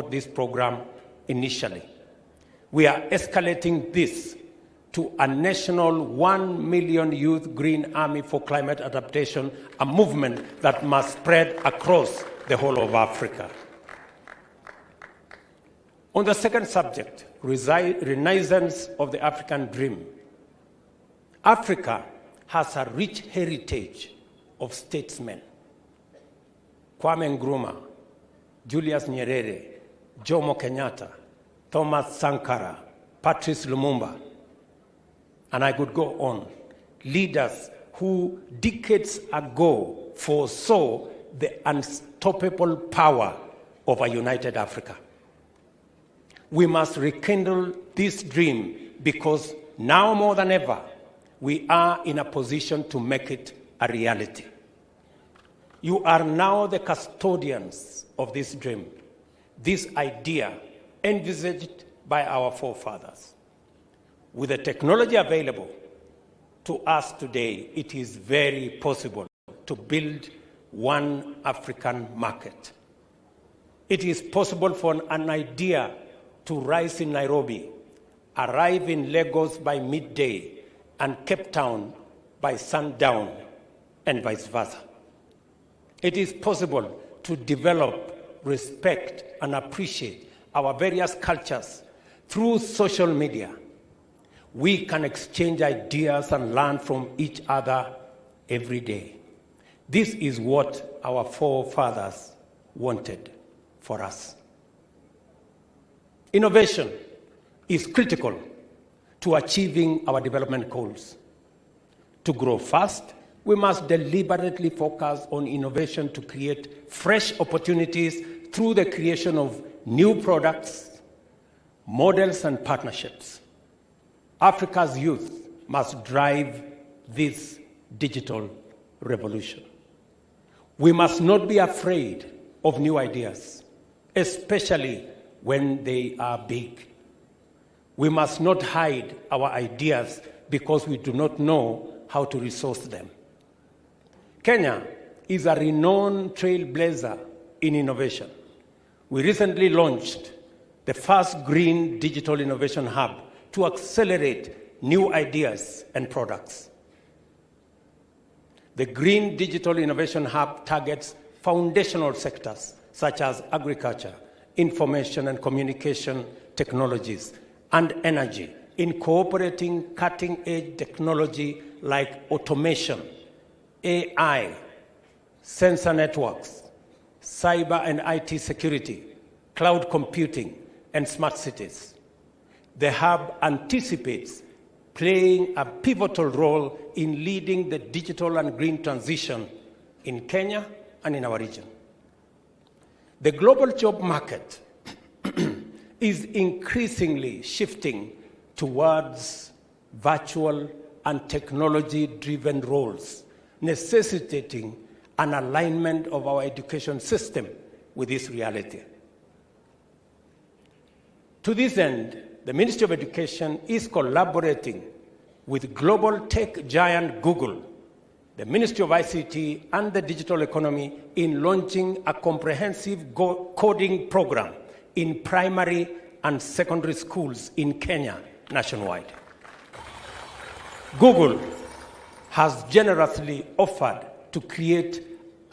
this program initially. We are escalating this to a national 1 million youth green army for climate adaptation, a movement that must spread across the whole of Africa. On the second subject, renaissance of the African dream. Africa has a rich heritage of statesmen. Kwame Nkrumah, Julius Nyerere, Jomo Kenyatta, Thomas Sankara, Patrice Lumumba, and I could go on. Leaders who decades ago foresaw the unstoppable power of a united Africa. We must rekindle this dream because now more than ever, we are in a position to make it a reality. You are now the custodians of this dream, this idea envisaged by our forefathers. With the technology available to us today, it is very possible to build one African market. It is possible for an idea to rise in Nairobi, arrive in Lagos by midday, and Cape Town by sundown, and vice versa. It is possible to develop, respect, and appreciate our various cultures through social media. We can exchange ideas and learn from each other every day. This is what our forefathers wanted for us. Innovation is critical to achieving our development goals. To grow fast, we must deliberately focus on innovation to create fresh opportunities through the creation of new products, models, and partnerships. Africa's youth must drive this digital revolution. We must not be afraid of new ideas, especially when they are big. We must not hide our ideas because we do not know how to resource them. Kenya is a renowned trailblazer in innovation. We recently launched the first green digital innovation hub to accelerate new ideas and products. The Green Digital Innovation Hub targets foundational sectors such as agriculture, information and communication technologies, and energy, incorporating cutting-edge technology like automation, AI, sensor networks, cyber and IT security, cloud computing, and smart cities. The hub anticipates playing a pivotal role in leading the digital and green transition in Kenya and in our region. The global job market is increasingly shifting towards virtual and technology-driven roles, necessitating an alignment of our education system with this reality. To this end, the Ministry of Education is collaborating with global tech giant Google, the Ministry of ICT, and the digital economy in launching a comprehensive coding program in primary and secondary schools in Kenya nationwide. Google has generously offered to create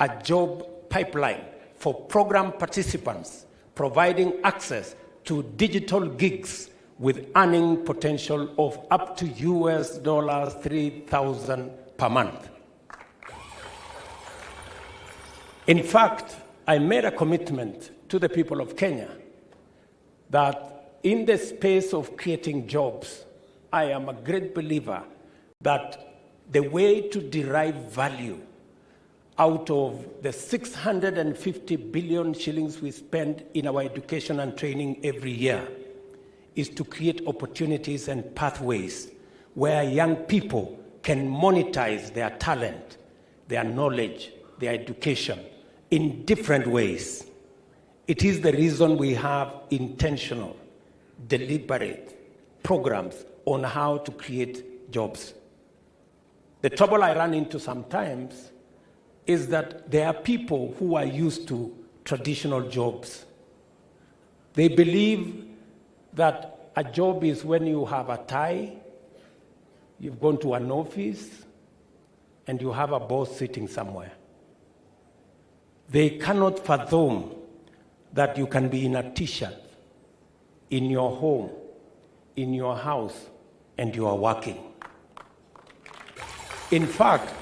a job pipeline for program participants, providing access to digital gigs with earning potential of up to US $3,000 per month. In fact, I made a commitment to the people of Kenya that in the space of creating jobs, I am a great believer that the way to derive value out of the 650 billion shillings we spend in our education and training every year is to create opportunities and pathways where young people can monetize their talent, their knowledge, their education in different ways. It is the reason we have intentional, deliberate programs on how to create jobs. The trouble I run into sometimes is that there are people who are used to traditional jobs. They believe that a job is when you have a tie, you've gone to an office, and you have a boss sitting somewhere. They cannot fathom that you can be in a t-shirt, in your home, in your house, and you are working. In fact,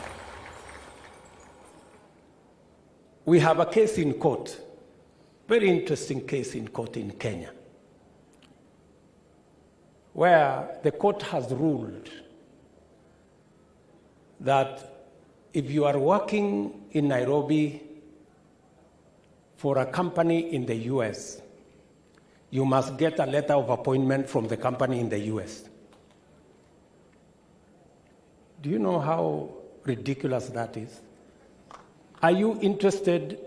we have a case in court, very interesting case in court in Kenya, where the court has ruled that if you are working in Nairobi for a company in the US, you must get a letter of appointment from the company in the US. Do you know how ridiculous that is? Are you interested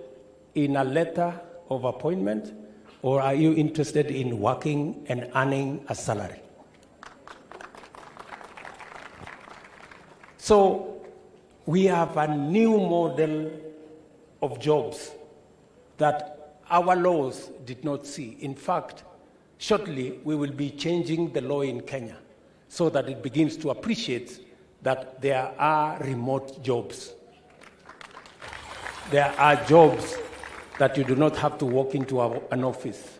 in a letter of appointment, or are you interested in working and earning a salary? So we have a new model of jobs that our laws did not see. In fact, shortly we will be changing the law in Kenya so that it begins to appreciate that there are remote jobs. There are jobs that you do not have to walk into an office.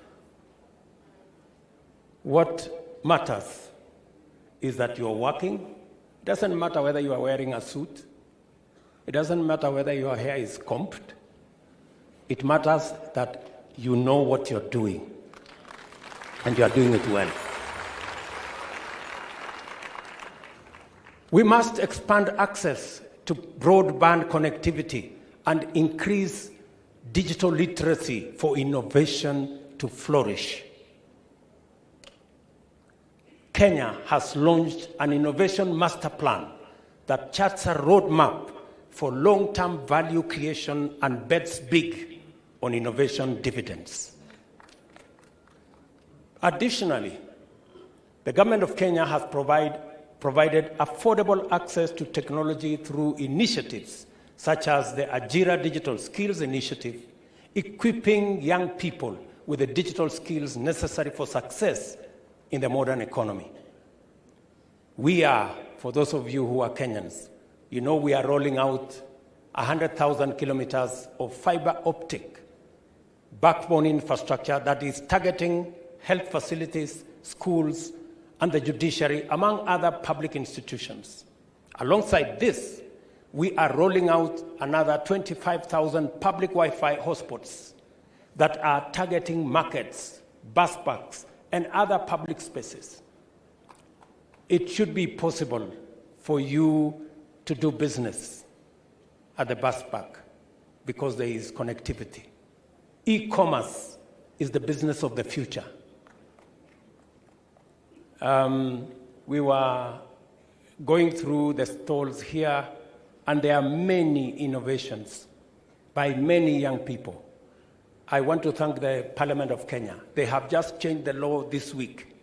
What matters is that you're working. It doesn't matter whether you are wearing a suit. It doesn't matter whether your hair is combed. It matters that you know what you're doing, and you're doing it well. We must expand access to broadband connectivity and increase digital literacy for innovation to flourish. Kenya has launched an innovation master plan that charts a roadmap for long-term value creation and bets big on innovation dividends. Additionally, the government of Kenya has provided affordable access to technology through initiatives such as the Ajira Digital Skills Initiative, equipping young people with the digital skills necessary for success in the modern economy. We are, for those of you who are Kenyans, you know we are rolling out 100,000 kilometers of fiber optic backbone infrastructure that is targeting health facilities, schools, and the judiciary, among other public institutions. Alongside this, we are rolling out another 25,000 public Wi-Fi hotspots that are targeting markets, bus parks, and other public spaces. It should be possible for you to do business at the bus park because there is connectivity. E-commerce is the business of the future. We were going through the stalls here, and there are many innovations by many young people. I want to thank the Parliament of Kenya. They have just changed the law this week.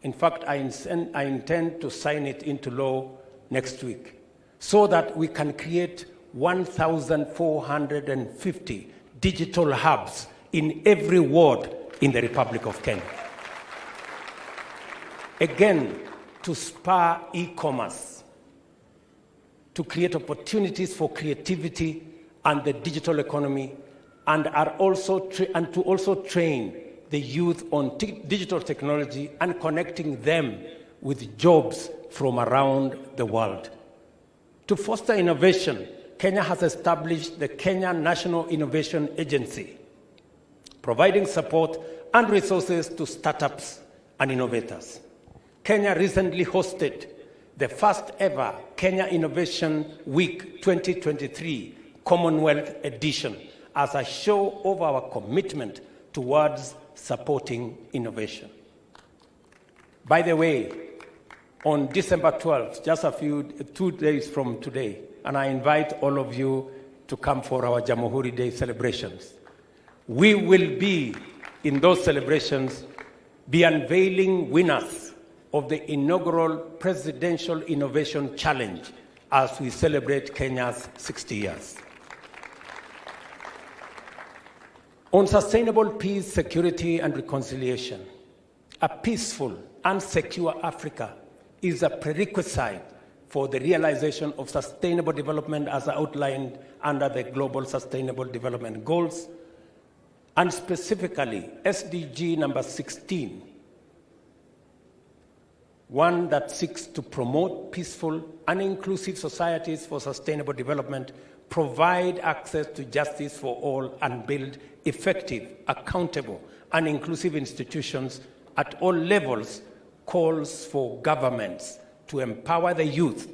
In fact, I intend to sign it into law next week so that we can create 1,450 digital hubs in every ward in the Republic of Kenya. Again, to spur e-commerce, to create opportunities for creativity and the digital economy, and to also train the youth on digital technology and connecting them with jobs from around the world. To foster innovation, Kenya has established the Kenya National Innovation Agency, providing support and resources to startups and innovators. Kenya recently hosted the first ever Kenya Innovation Week 2023 Commonwealth Edition as a show of our commitment towards supporting innovation. By the way, on December 12th, just 2 days from today, and I invite all of you to come for our Jamhuri Day celebrations. We will be, in those celebrations, be unveiling winners of the inaugural Presidential Innovation Challenge as we celebrate Kenya's 60 years. On sustainable peace, security, and reconciliation, a peaceful and secure Africa is a prerequisite for the realization of sustainable development as outlined under the Global Sustainable Development Goals, and specifically SDG number 16, one that seeks to promote peaceful and inclusive societies for sustainable development, provide access to justice for all, and build effective, accountable, and inclusive institutions at all levels, calls for governments to empower the youth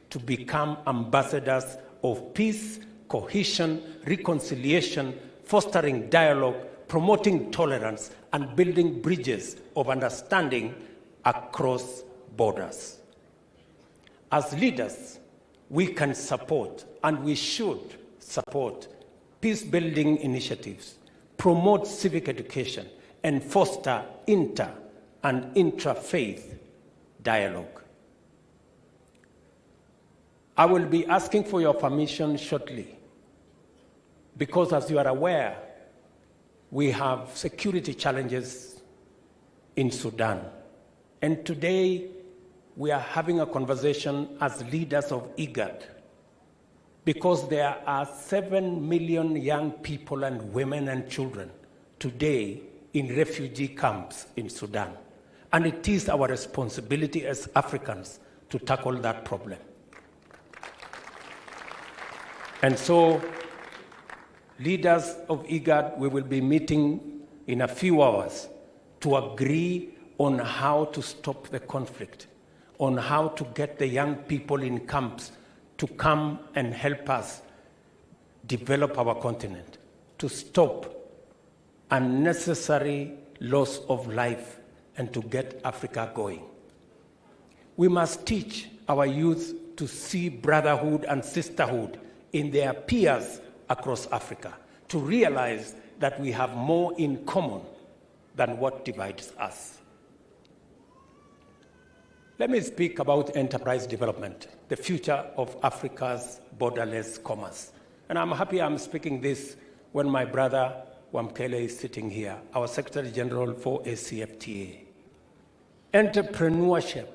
to become ambassadors of peace, cohesion, reconciliation, fostering dialogue, promoting tolerance, and building bridges of understanding across borders. As leaders, we can support and we should support peace-building initiatives, promote civic education, and foster inter- and intra-faith dialogue. I will be asking for your permission shortly because, as you are aware, we have security challenges in Sudan. And today, we are having a conversation as leaders of IGAD because there are 7 million young people and women and children today in refugee camps in Sudan. And it is our responsibility as Africans to tackle that problem. And so, leaders of IGAD, we will be meeting in a few hours to agree on how to stop the conflict, on how to get the young people in camps to come and help us develop our continent, to stop unnecessary loss of life and to get Africa going. We must teach our youth to see brotherhood and sisterhood in their peers across Africa, to realize that we have more in common than what divides us. Let me speak about enterprise development, the future of Africa's borderless commerce. And I'm happy I'm speaking this when my brother Wamkele is sitting here, our Secretary General for ACFTA. Entrepreneurship